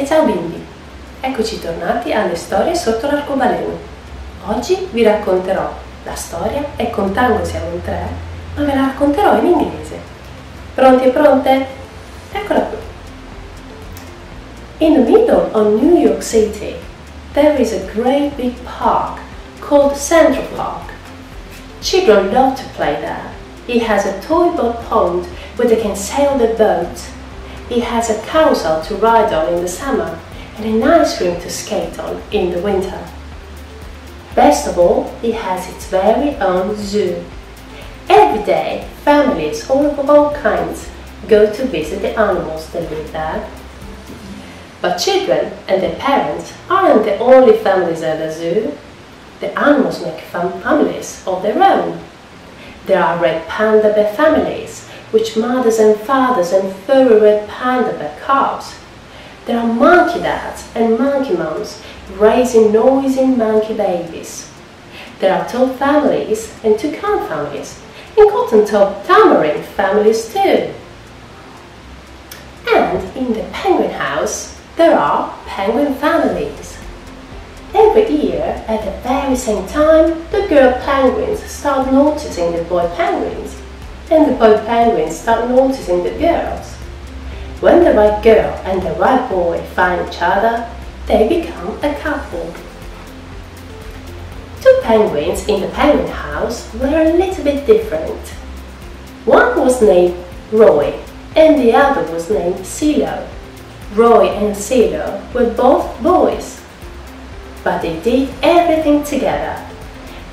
E ciao bimbi! Eccoci tornati alle storie sotto l'arcobaleno. Oggi vi racconterò la storia e con Tango siamo in 3, ma ve la racconterò in inglese. Pronti e pronte? Eccola qui. In the middle of New York City, there is a great big park called Central Park. Children love to play there. It has a toy boat pond where they can sail their boat. It has a carousel to ride on in the summer and an ice rink to skate on in the winter. Best of all, it has its very own zoo. Every day, families of all kinds go to visit the animals that live there. But children and their parents aren't the only families at the zoo. The animals make families of their own. There are red panda bear families, with mothers and fathers and furry red panda bear calves. There are monkey dads and monkey moms raising noisy monkey babies. There are toad families and toucan families, and cotton-top tamarin families too. And in the penguin house, there are penguin families. Every year, at the very same time, the girl penguins start noticing the boy penguins, and the boy penguins start noticing the girls. When the right girl and the right boy find each other, they become a couple. Two penguins in the penguin house were a little bit different. One was named Roy, and the other was named Silo. Roy and Silo were both boys, but they did everything together.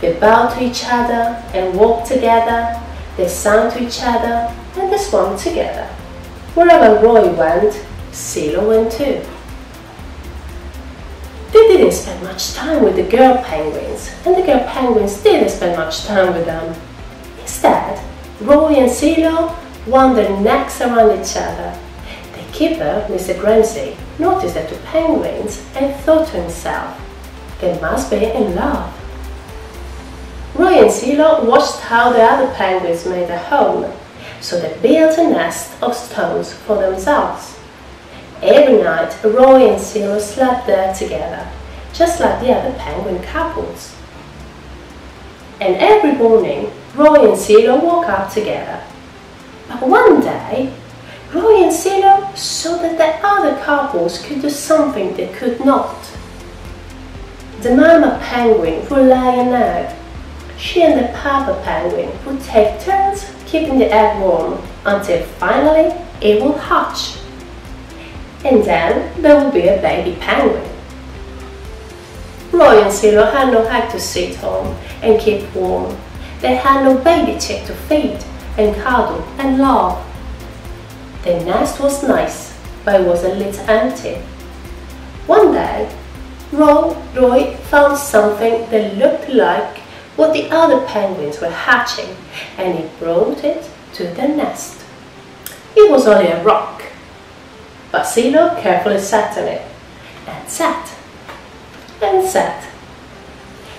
They bowed to each other and walked together. They sang to each other and they swam together. Wherever Roy went, Silo went too. They didn't spend much time with the girl penguins, and the girl penguins didn't spend much time with them. Instead, Roy and Silo wandered necks around each other. The keeper, Mr. Grimsey, noticed the two penguins and thought to himself, they must be in love. Roy and Silo watched how the other penguins made a home, so they built a nest of stones for themselves. Every night, Roy and Silo slept there together, just like the other penguin couples. And every morning, Roy and Silo woke up together. But one day, Roy and Silo saw that the other couples could do something they could not. The mama penguin would lay an egg. She and the papa penguin would take turns keeping the egg warm until finally it will hatch. And then there will be a baby penguin. Roy and Silo had no egg to sit home and keep warm. They had no baby chick to feed and cuddle and love. The nest was nice, but it was a little empty. One day, Roy found something that looked like what the other penguins were hatching, and he brought it to the nest. It was only a rock, but Silo carefully sat on it, and sat, and sat.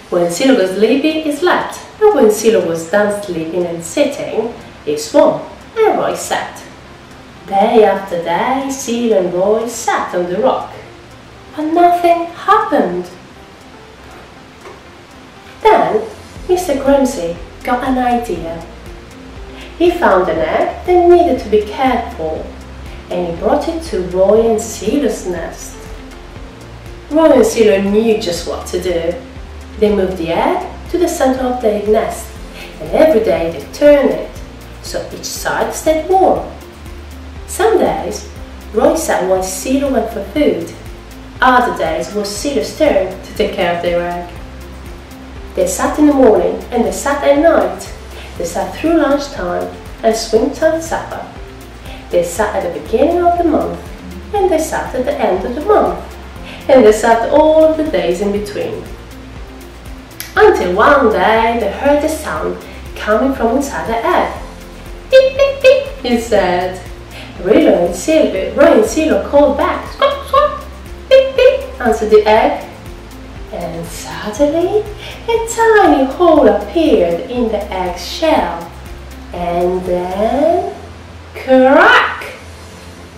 When Silo was sleepy, he slept, and when Silo was done sleeping and sitting, he swam, and Roy sat. Day after day, Silo and Roy sat on the rock, but nothing happened. Then Mr. Grimsey got an idea. He found an egg that needed to be cared for, and he brought it to Roy and Silo's nest. Roy and Silo knew just what to do. They moved the egg to the center of their nest, and every day they turned it so each side stayed warm. Some days, Roy sat while Silo went for food. Other days was Silo's turn to take care of their egg. They sat in the morning and they sat at night. They sat through lunchtime and swim till supper. They sat at the beginning of the month and they sat at the end of the month. And they sat all of the days in between. Until one day they heard the sound coming from inside the egg. Beep, beep, beep, he said. Roy and Silo called back. Squawk, squawk, beep, beep, answered the egg. And suddenly, a tiny hole appeared in the egg's shell. And then, crack!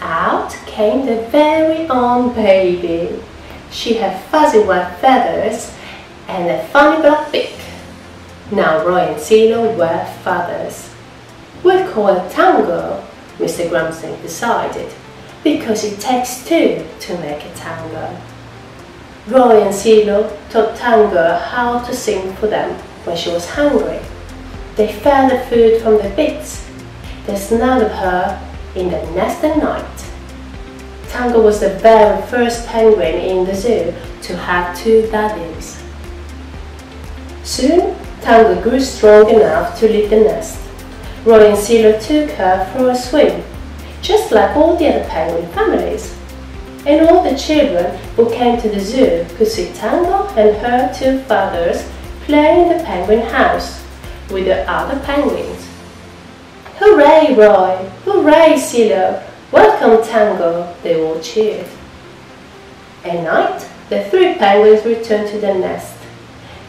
Out became their very own baby. She had fuzzy white feathers and a funny black beak. Now Roy and Silo were fathers. We'll call her Tango, Mr. Gramsci decided, because it takes two to make a tango. Roy and Silo taught Tango how to sing for them when she was hungry. They fed her food from the bits. They snuggled her in the nest at night. Tango was the very first penguin in the zoo to have two daddies. Soon, Tango grew strong enough to leave the nest. Roy and Silo took her for a swim, just like all the other penguin families. And all the children who came to the zoo could see Tango and her two fathers play in the penguin house with the other penguins. "Hooray, Roy! Hooray, Silo! Welcome, Tango!" they all cheered. At night, the three penguins returned to the nest.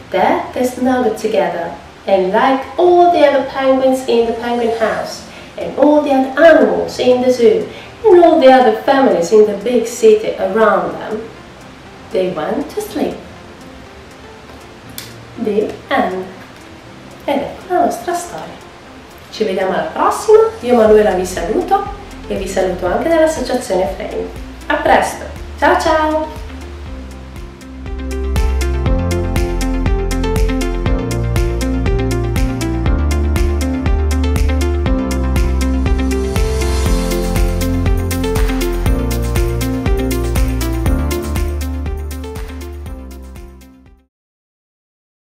There they snuggled together, and like all the other penguins in the penguin house, and all the other animals in the zoo, and all the other families in the big city around them, they went to sleep. The end. Ed ecco la nostra storia. Ci vediamo alla prossima, io Manuela vi saluto e vi saluto anche dall'Associazione Frame. A presto, ciao ciao!